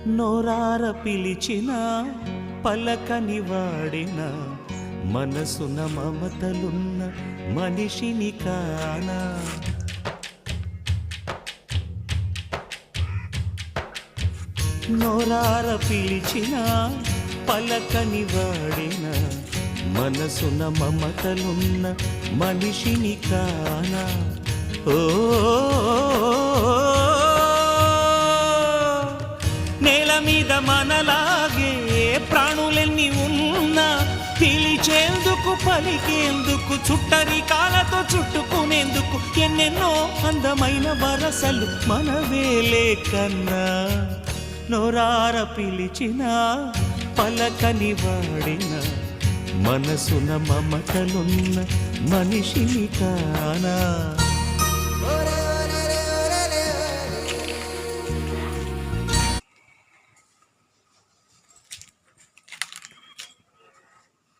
నోరార పిలిచిన పలకని వాడిన మనసున మమతలున్న మనిషిని కానా. నోరార పిలిచిన పలకని వాడిన మనసున మమతలున్న మనిషిని కానా. ఓ నేల మీద మనలాగే ప్రాణులెన్ని ఉన్నా పిలిచేందుకు పలికేందుకు చుట్టరికాలతో చుట్టుకునేందుకు ఎన్నెన్నో అందమైన వరసలు మనవేలే కన్నా. నోరార పిలిచిన పలకని వాడిన మనసున మమతలున్న మనిషిని కానా.